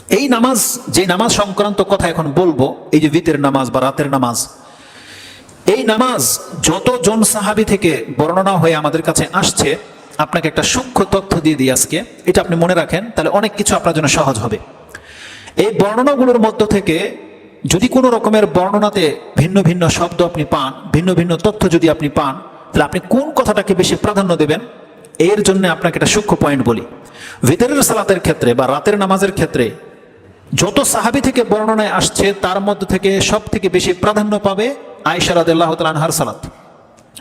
এই নামাজ, যে নামাজ সংক্রান্ত কথা এখন বলবো, এই যে বিতের নামাজ বা রাতের নামাজ, এই নামাজ যতজন সাহাবী থেকে বর্ণনা হয়ে আমাদের কাছে আসছে, আপনাকে একটা সূক্ষ্ম তথ্য দিয়ে দিই আজকে, এটা আপনি মনে রাখেন, তাহলে অনেক কিছু আপনার জন্য সহজ হবে। এই বর্ণনাগুলোর মধ্য থেকে যদি কোনো রকমের বর্ণনাতে ভিন্ন ভিন্ন শব্দ আপনি পান, ভিন্ন ভিন্ন তথ্য যদি আপনি পান, তাহলে আপনি কোন কথাটাকে বেশি প্রাধান্য দেবেন, এর জন্য আপনাকে একটা সূক্ষ্ম পয়েন্ট বলি। ভিতরের সালাতের ক্ষেত্রে বা রাতের নামাজের ক্ষেত্রে যত সাহাবী থেকে বর্ণনায় আসছে, তার মধ্য থেকে সব থেকে বেশি প্রাধান্য পাবে আয়েশা রাদিয়াল্লাহু তাআলা আনহার সালাত।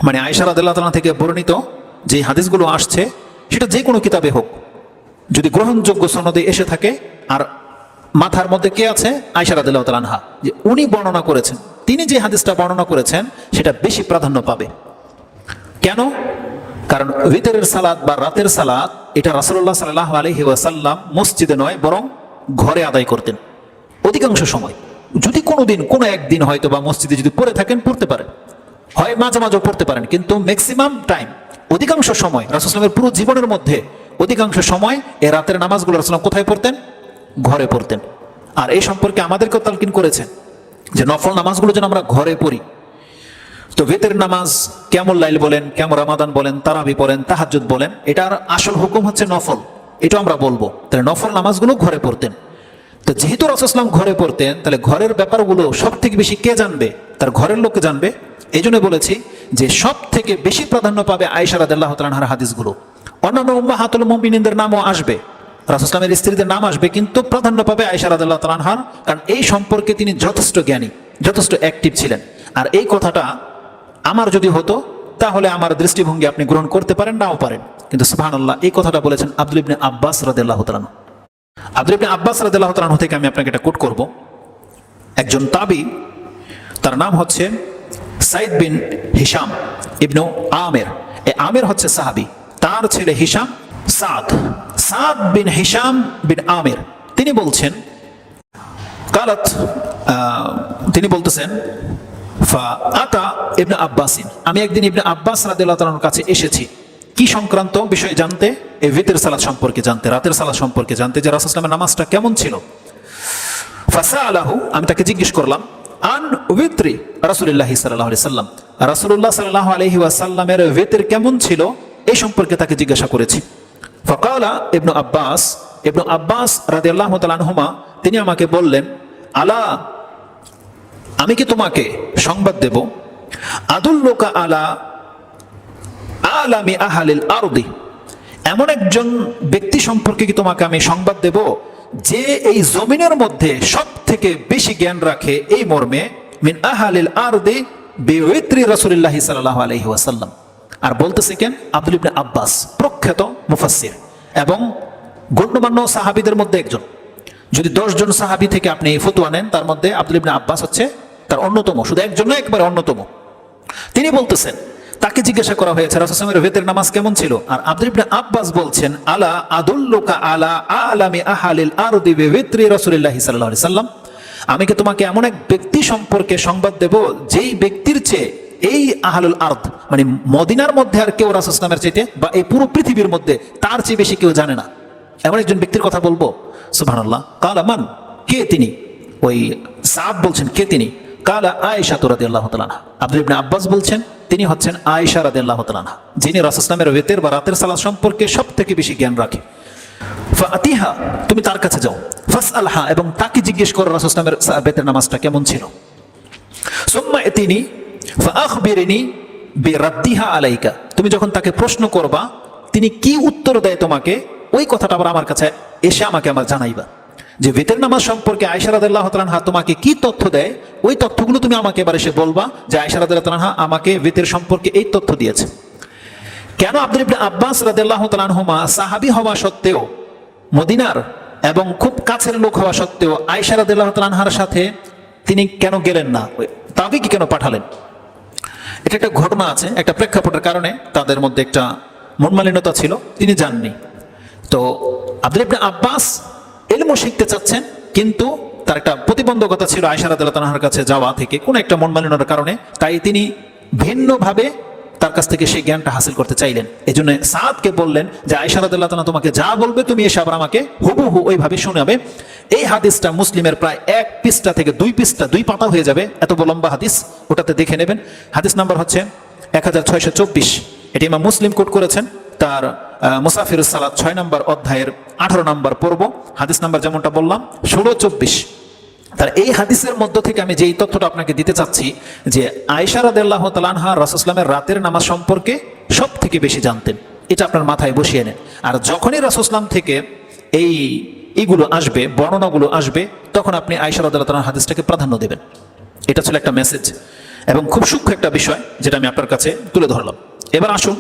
মানে আয়েশা রাদিয়াল্লাহু তাআলা থেকে বর্ণিত যে হাদিসগুলো আসছে, সেটা যে কোনো কিতাবে হোক, যদি গ্রহণযোগ্য সনদে এসে থাকে, আর মাথার মধ্যে কে আছে? আয়েশা রাদিয়াল্লাহু তাআলা আনহা, যে উনি বর্ণনা করেছেন, তিনি যে হাদিসটা বর্ণনা করেছেন সেটা বেশি প্রাধান্য পাবে। কেন? কারণ ভিতরের সালাত বা রাতের সালাত এটা রাসূলুল্লাহ সাল্লাল্লাহু আলাইহি ওয়াসাল্লাম মসজিদে নয়, বরং ঘরে আদায় করতেন অধিকাংশ সময়। যদি কোনোদিন কোনো একদিন হয়তো বা মসজিদে যদি পড়ে থাকেন, পড়তে পারেন, হয় মাঝে মাঝে পড়তে পারেন, কিন্তু ম্যাক্সিমাম টাইম, অধিকাংশ সময়, রাসূলুল্লাহ সাল্লাল্লাহু আলাইহি ওয়াসাল্লামের পুরো জীবনের মধ্যে অধিকাংশ সময় এই রাতের নামাজগুলো রাসূলুল্লাহ কোথায় পড়তেন? ঘরে পড়তেন। আর এই সম্পর্কে আমাদেরকেও তালকিন করেছেন যে নফল নামাজগুলো যেন আমরা ঘরে পড়ি। তো ভিতর নামাজ, কিয়ামুল লাইল বলেন, কিয়ামুর রমাদান বলেন, তারাবি বলেন, তাহাজ্জুদ বলেন, এটার আসল হুকুম হচ্ছে নফল, এটা আমরা বলবো। তাহলে নফল নামাজগুলো ঘরে পড়তেন। তো যেহেতু রাসূলুল্লাহ সাল্লাল্লাহু আলাইহি ওয়াসাল্লাম ঘরে পড়তেন, তাহলে ঘরের ব্যাপারগুলো সব থেকে বেশি কে জানবে? তার ঘরের লোককে জানবে। এই জন্য বলেছি যে সব থেকে বেশি প্রাধান্য পাবে আয়েশা রাদিয়াল্লাহু তাআলা আনহার হাদিসগুলো। অন্যান্য উম্মাহাতুল মুমিনিনদের নামও আসবে, রাসূলুল্লাহ সাল্লাল্লাহু আলাইহি ওয়াসাল্লামের স্ত্রীদের নাম আসবে, কিন্তু প্রাধান্য পাবে আয়েশা রাদিয়াল্লাহু তাআলা আনহার, কারণ এই সম্পর্কে তিনি যথেষ্ট জ্ঞানী, যথেষ্ট অ্যাক্টিভ ছিলেন। আর এই কথাটা আমার যদি হতো, তাহলে আমার দৃষ্টিভঙ্গি আপনি গ্রহণ করতে পারেন, নাও পারেন, কিন্তু সুবহানাল্লাহ, এই কথাটা বলেছেন আব্দুল ইবনে আব্বাস রাদিয়াল্লাহু তাআলা আনহু। আব্দুল ইবনে আব্বাস রাদিয়াল্লাহু তাআলা আনহু থেকে আমি আপনাকে এটা কোট করব। একজন তাবি, তার নাম হচ্ছে সাইদ বিন হিশাম ইবনু আমের। এই আমের হচ্ছে সাহাবী, তার ছেলে হিশাম সাদ বিন হিশাম বিন আমের। তিনি বলছেন, কালাত, তিনি বলতেছেন, ফাআতা ইবনে আব্বাসিন, আমি একদিন ইবনে আব্বাস রাদিয়াল্লাহু তাআলার কাছে এসেছি। কি সংক্রান্ত বিষয় জানতে? এই ভিতরের সালাত সম্পর্কে জানতে, রাতের সালাত সম্পর্কে জানতে, যে রাসূলুল্লাহ সাল্লাল্লাহু আলাইহি ওয়াসাল্লামের নামাজটা কেমন ছিল। ফাসালাহু, আমি তাকে জিজ্ঞেস করলাম, আন উইত্রি রাসূলুল্লাহ সাল্লাল্লাহু আলাইহি ওয়াসাল্লাম, রাসূলুল্লাহ সাল্লাল্লাহু আলাইহি ওয়াসাল্লামের ভিতর কেমন ছিল, এই সম্পর্কে তাকে জিজ্ঞাসা করেছি। ফাকালা ইবনু আব্বাস রাদিয়াল্লাহু তাআলা আনহুমা, তিনি আমাকে বললেন, আলা, আমি কি তোমাকে সংবাদ দেব, আদুল্লুকা আলা আলামি আহলিল আরদি, এমন একজন ব্যক্তি সম্পর্কে কি তোমাকে আমি সংবাদ দেব যে এই জমিনের মধ্যে সব থেকে বেশি জ্ঞান রাখে, এই মর্মে, মিন আহলিল আরদি বিউত্রি রাসূলুল্লাহ সাল্লাল্লাহু আলাইহি ওয়াসাল্লাম। আর বলতেছে কেন? আব্দুল ইবনে আব্বাস প্রখ্যাত মুফাসসির এবং গণ্যমান্য সাহাবীদের মধ্যে একজন। যদি 10 জন সাহাবী থেকে আপনি এই ফতোয়া নেন, তার মধ্যে আব্দুল ইবনে আব্বাস হচ্ছে তার অন্যতম, শুধু একজন না, একবারে অন্যতম। তিনি বলতেছেন, তাকে জিজ্ঞাসা করা হয়েছে রাসূলুল্লাহ সাল্লাল্লাহু আলাইহি ওয়াসাল্লামের ভিতর নামাজ কেমন ছিল, আর আব্দুল ইবনে আব্বাস বলছেন, আলা আদুল্লুকা আলা আলামি আহলিল আরদি বিউত্রি রাসূলুল্লাহ সাল্লাল্লাহু আলাইহি ওয়াসাল্লাম, আমি কি তোমাকে এমন এক ব্যক্তি সম্পর্কে সংবাদ দেব যেই ব্যক্তির চেয়ে এই আহলুল আরদ, মানে মদিনার মধ্যে আর কেউ রাসূলুল্লাহ সাল্লাল্লাহু আলাইহি ওয়াসাল্লামের চাইতে, বা এই পুরো পৃথিবীর মধ্যে তার চেয়ে বেশি কেউ জানে না, এমন একজন ব্যক্তির কথা বলবো। সুবহানাল্লাহ। কালা মান, কে তিনি? ওই সাদ বলছেন, কে তিনি? কালা আয়েশা রাদিয়াল্লাহু তাআলা আনহা। আব্দুল ইবনে আব্বাস বলছেন, তিনি হচ্ছেন আয়েশা রাদিয়াল্লাহু তাআলা আনহা, যিনি রাসূলুল্লাহ সাল্লাল্লাহু আলাইহি ওয়াসাল্লামের ভিতর বা রাতের সালাত সম্পর্কে সব থেকে বেশি জ্ঞান রাখে। ফাআতিহা, তুমি তার কাছে যাও, ফাসআলহা, এবং তাকে জিজ্ঞেস করো রাসূলুল্লাহ সাল্লাল্লাহু আলাইহি ওয়াসাল্লামের ভিতর নামাজটা কেমন ছিল। সুম্মা আতিনি ফাআখবিরনি বিরাদ্দিহা আলাইকা, তুমি যখন তাকে প্রশ্ন করবা, তিনি কি উত্তর দেয় তোমাকে, ওই কথাটা আবার আমার কাছে এসে আমাকে আমার জানাইবা, যে ভিতর নামাজ সম্পর্কে আয়েশা রাদিয়াল্লাহু তাআলা আনহা তোমাকে কি তথ্য দেয়, ওই তথ্যগুলো তুমি আমাকে এবার এসে বলবা, যে আয়েশা রাদিয়াল্লাহু তাআলা আনহা আমাকে ভিতর সম্পর্কে এই তথ্য দিয়েছে। কেন আব্দুল ইবনে আব্বাস রাদিয়াল্লাহু তাআলা আনহুমা সাহাবী হওয়া সত্ত্বেও, মদিনার এবং খুব কাছের লোক হওয়া সত্ত্বেও, আয়েশা রাদিয়াল্লাহু তাআলা আনহার সাথে তিনি কেন গেলেন না, তাবিকে কেন পাঠালেন? এটা একটা ঘটনা আছে, একটা প্রেক্ষাপটের কারণে তাদের মধ্যে একটা মনমালিন্যতা ছিল, তিনি যাননি। তো আব্দুল ইবনে আব্বাস ইলম শিখতে চাচ্ছেন, কিন্তু তার একটা প্রতিবন্ধকতা ছিল আয়েশা রাদিয়াল্লাহু তাআলার কাছে যাওয়া থেকে, কোন একটা মনমালিন্যতার কারণে, তাই তিনি ভিন্নভাবে তার কাছ থেকে সেই জ্ঞানটা হাসিল করতে চাইলেন। এই জন্য সাদকে বললেন যে আয়েশা রাদিয়াল্লাহু তাআলা তোমাকে যা বলবে তুমি এসে আবার আমাকে হুবহু ওইভাবে শোনাবে। এই হাদিসটা মুসলিমের প্রায় 1 পৃষ্ঠা থেকে 2 পৃষ্ঠা 2 পাতা হয়ে যাবে, এত লম্বা হাদিস, ওটাতে দেখে নেবেন। হাদিস নাম্বার হচ্ছে 1624। এটি ইমাম মুসলিম কোট করেছেন তার মুসাফিরুস সালাত 6 নম্বর অধ্যায়ের 18 নম্বর পর্ব, হাদিস নাম্বার যেমনটা বললাম 1624। তার এই হাদিসের মধ্য থেকে আমি যেই তথ্যটা আপনাকে দিতে চাচ্ছি যে আয়েশা রাদিয়াল্লাহু তাআলা আনহা রাসূলুল্লাহ সাল্লাল্লাহু আলাইহি ওয়াসাল্লামের রাতের নামাজ সম্পর্কে সব থেকে বেশি জানতেন, এটা আপনার মাথায় বসিয়ে নেন। আর যখনই রাসূলুল্লাহ সাল্লাল্লাহু আলাইহি ওয়াসাল্লাম থেকে এইগুলো আসবে, বর্ণনাগুলো আসবে, তখন আপনি আয়েশা রাদিয়াল্লাহু তাআলার হাদিসটাকে প্রাধান্য দেবেন। এটা ছিল একটা মেসেজ এবং খুব সূক্ষ্ম একটা বিষয় যেটা আমি আপনার কাছে তুলে ধরলাম। এবার আসুন